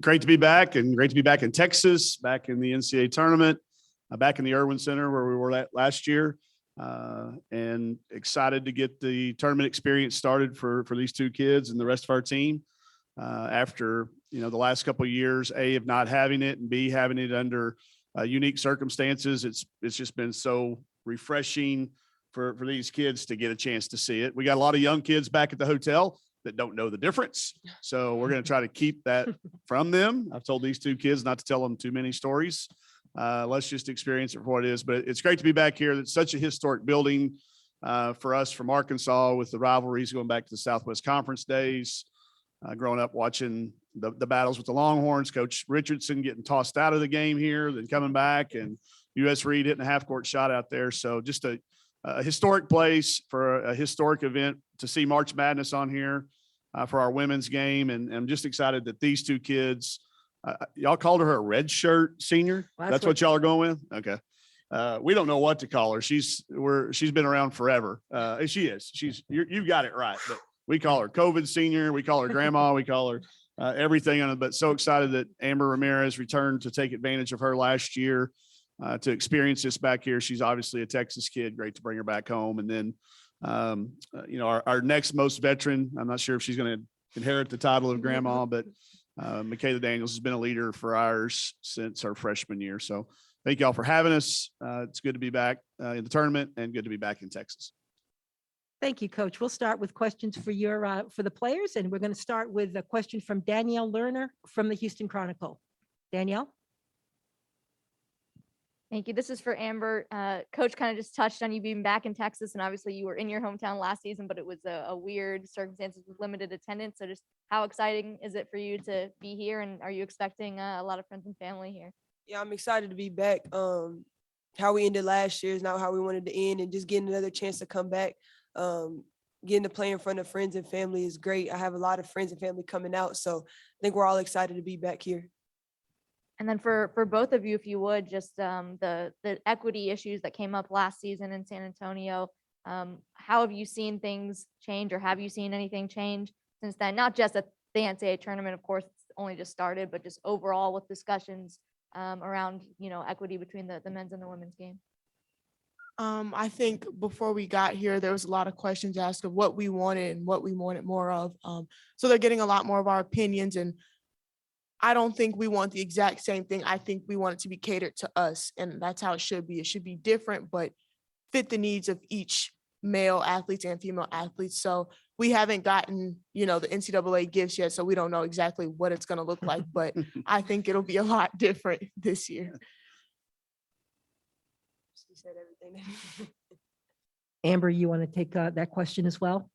Great to be back, and great to be back in Texas, back in the NCAA tournament, back in the Irwin Center where we were at last year, and excited to get the tournament experience started for these two kids and the rest of our team. After the last couple of years, A, of not having it, and B, having it under unique circumstances, it's just been so refreshing for these kids to get a chance to see it. We got a lot of young kids back at the hotel that don't know the difference. So we're going to try to keep that from them. I've told these two kids not to tell them too many stories. Let's just experience it for what it is. But it's great to be back here. It's such a historic building for us from Arkansas, with the rivalries going back to the Southwest Conference days. Growing up watching the battles with the Longhorns, Coach Richardson getting tossed out of the game here, then coming back, and U.S. Reed hitting a half-court shot out there. So just a historic place for a historic event to see March Madness on here for our women's game. And I'm just excited that these two kids, y'all called her a red shirt senior. Well, that's what y'all are going with? Okay. We don't know what to call her. She's been around forever. She is. You've got it right. But we call her COVID senior. We call her grandma. We call her everything on it. But so excited that Amber Ramirez returned to take advantage of her last year. To experience this back here. She's obviously a Texas kid. Great to bring her back home. And then, our next most veteran, I'm not sure if she's going to inherit the title of grandma, but Makayla Daniels has been a leader for ours since our freshman year. So thank y'all for having us. It's good to be back in the tournament, and good to be back in Texas. Thank you, Coach. We'll start with questions for the players, and we're going to start with a question from Danielle Lerner from the Houston Chronicle. Danielle? Thank you. This is for Amber. Coach kind of just touched on you being back in Texas, and obviously you were in your hometown last season, but it was a weird circumstances with limited attendance. So just how exciting is it for you to be here, and are you expecting a lot of friends and family here? Yeah, I'm excited to be back. How we ended last year is not how we wanted to end, and just getting another chance to come back, getting to play in front of friends and family is great. I have a lot of friends and family coming out, so I think we're all excited to be back here. And then for both of you, if you would, just the equity issues that came up last season in San Antonio, how have you seen things change, or have you seen anything change since then? Not just at the NCAA tournament, of course, it's only just started, but just overall with discussions around, equity between the men's and the women's game. I think before we got here, there was a lot of questions asked of what we wanted and what we wanted more of. So they're getting a lot more of our opinions, and I don't think we want the exact same thing. I think we want it to be catered to us, and that's how it should be. It should be different, but fit the needs of each male athletes and female athletes. So we haven't gotten, the NCAA gifts yet, so we don't know exactly what it's going to look like, but I think it'll be a lot different this year. She said everything. Amber, you want to take that question as well?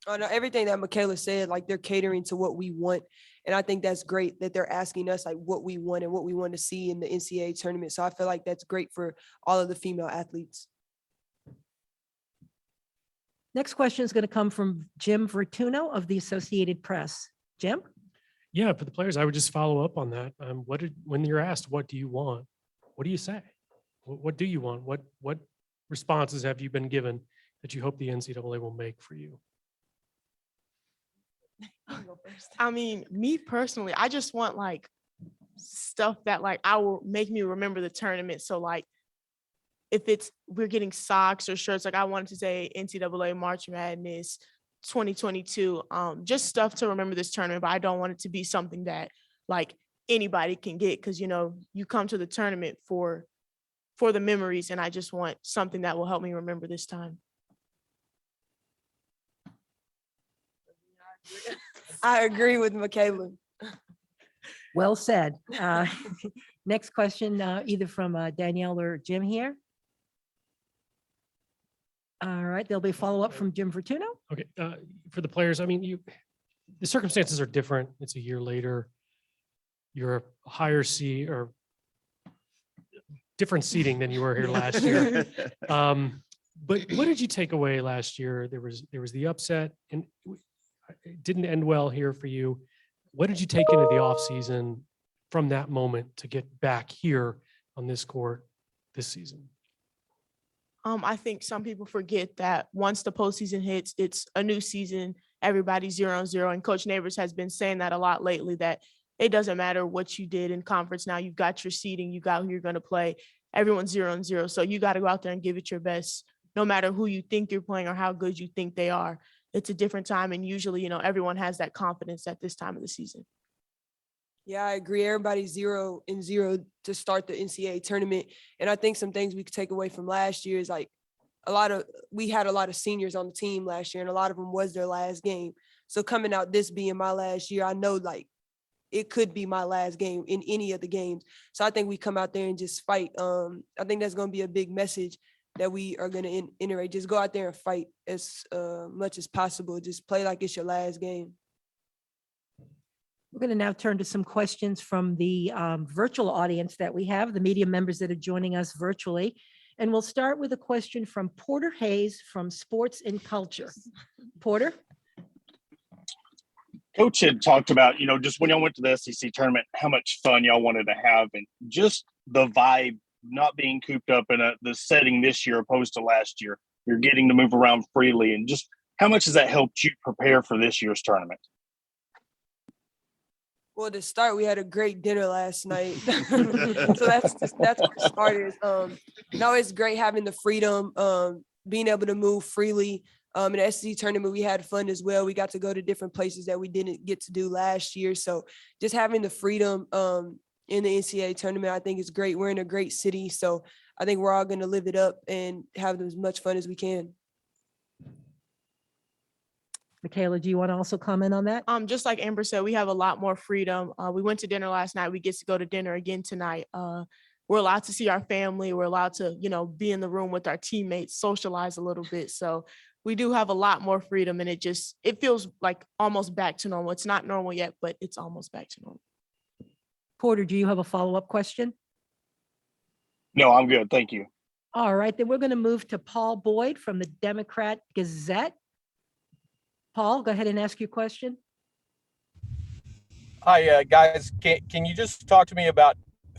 Oh, no, everything that Makayla said, like, they're catering to what we want. And I think that's great that they're asking us like what we want and what we want to see in the NCAA tournament. So I feel like that's great for all of the female athletes. Next question is going to come from Jim Vertuno of the Associated Press. Jim? Yeah, for the players, I would just follow up on that. When you're asked, what do you want? What do you say? What do you want? What responses have you been given that you hope the NCAA will make for you? I mean, me personally, I just want like stuff that like I will make me remember the tournament. So like if we're getting socks or shirts, like I wanted to say NCAA March Madness 2022, just stuff to remember this tournament, but I don't want it to be something that like anybody can get, because you come to the tournament for the memories, and I just want something that will help me remember this time. I agree with Makayla. Well said. Next question, either from Danielle or Jim here. All right, there'll be a follow-up from Jim Vertuno. Okay, for the players, I mean, the circumstances are different. It's a year later. You're a higher seed or different seating than you were here last year. But what did you take away last year? There was the upset, and it didn't end well here for you. What did you take into the offseason from that moment to get back here on this court this season? I think some people forget that once the postseason hits, it's a new season. Everybody's 0-0, and Coach Neighbors has been saying that a lot lately, that it doesn't matter what you did in conference. Now you've got your seeding, you got who you're going to play. Everyone's 0-0. So you got to go out there and give it your best, no matter who you think you're playing or how good you think they are. It's a different time. And usually, everyone has that confidence at this time of the season. Yeah, I agree. Everybody's 0-0 to start the NCAA tournament. And I think some things we could take away from last year is like we had a lot of seniors on the team last year, and a lot of them was their last game. So coming out this being my last year, I know like it could be my last game in any of the games. So I think we come out there and just fight. I think that's going to be a big message that we are going to iterate. Just go out there and fight as much as possible. Just play like it's your last game. We're going to now turn to some questions from the virtual audience that we have, the media members that are joining us virtually. And we'll start with a question from Porter Hayes from Sports and Culture. Porter? Coach had talked about, just when y'all went to the SEC tournament, how much fun y'all wanted to have, and just the vibe not being cooped up in the setting this year opposed to last year. You're getting to move around freely, and just how much has that helped you prepare for this year's tournament? Well, to start, we had a great dinner last night. So that's where it started. It's great having the freedom, being able to move freely. In the SEC tournament, we had fun as well. We got to go to different places that we didn't get to do last year. So just having the freedom in the NCAA tournament, I think is great. We're in a great city. So I think we're all going to live it up and have as much fun as we can. Makayla, do you want to also comment on that? Just like Amber said, we have a lot more freedom. We went to dinner last night. We get to go to dinner again tonight. We're allowed to see our family. We're allowed to, be in the room with our teammates, socialize a little bit. So we do have a lot more freedom, and it feels like almost back to normal. It's not normal yet, but it's almost back to normal. Porter, do you have a follow-up question? No, I'm good. Thank you. All right, then we're going to move to Paul Boyd from the Democrat Gazette. Paul, go ahead and ask your question. Hi, guys. Can you just talk to me about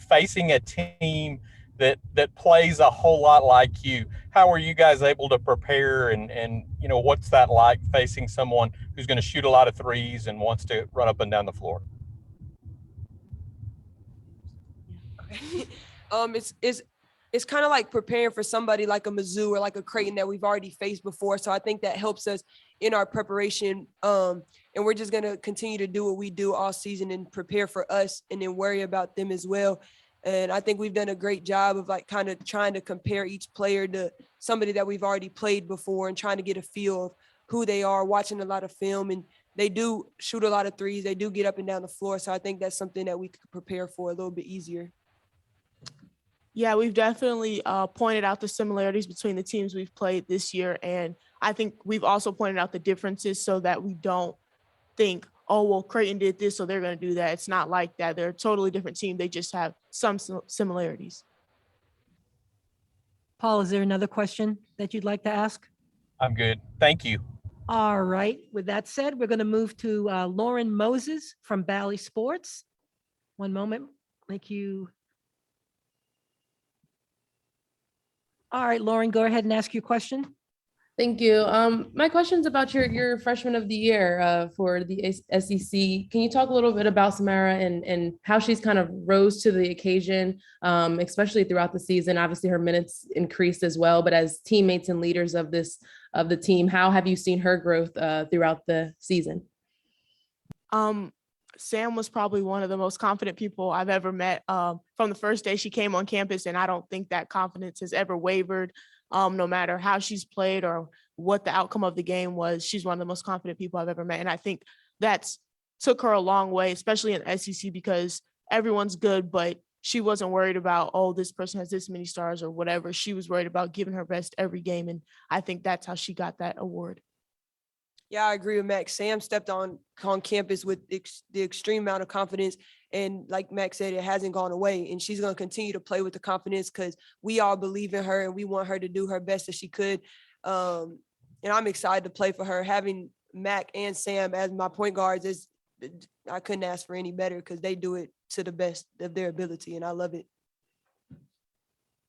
facing a team that plays a whole lot like you? How are you guys able to prepare, and what's that like facing someone who's going to shoot a lot of threes and wants to run up and down the floor? It's kind of like preparing for somebody like a Mizzou or like a Creighton that we've already faced before. So I think that helps us in our preparation. And we're just going to continue to do what we do all season and prepare for us and then worry about them as well. And I think we've done a great job of like kind of trying to compare each player to somebody that we've already played before and trying to get a feel of who they are, watching a lot of film. And they do shoot a lot of threes. They do get up and down the floor. So I think that's something that we could prepare for a little bit easier. Yeah, we've definitely pointed out the similarities between the teams we've played this year. And I think we've also pointed out the differences so that we don't think, oh, well, Creighton did this, so they're going to do that. It's not like that. They're a totally different team. They just have some similarities. Paul, is there another question that you'd like to ask? I'm good. Thank you. All right. With that said, we're going to move to Lauren Moses from Bally Sports. One moment. Thank you. All right, Lauren, go ahead and ask your question. Thank you. My question's about your freshman of the year for the SEC. Can you talk a little bit about Samara and how she's kind of rose to the occasion, especially throughout the season? Obviously, her minutes increased as well, but as teammates and leaders of the team, how have you seen her growth throughout the season? Sam was probably one of the most confident people I've ever met from the first day she came on campus. And I don't think that confidence has ever wavered, no matter how she's played or what the outcome of the game was. She's one of the most confident people I've ever met. And I think that's took her a long way, especially in SEC, because everyone's good, but she wasn't worried about, oh, this person has this many stars or whatever. She was worried about giving her best every game. And I think that's how she got that award. Yeah, I agree with Max. Sam stepped on campus with the extreme amount of confidence. And like Max said, it hasn't gone away. And she's going to continue to play with the confidence because we all believe in her and we want her to do her best that she could. And I'm excited to play for her. Having Mac and Sam as my point guards, I couldn't ask for any better because they do it to the best of their ability. And I love it.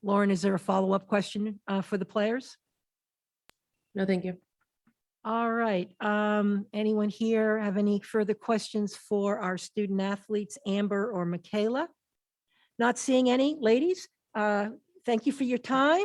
Lauren, is there a follow-up question for the players? No, thank you. All right. Anyone here have any further questions for our student athletes, Amber or Michaela? Not seeing any. Ladies, thank you for your time.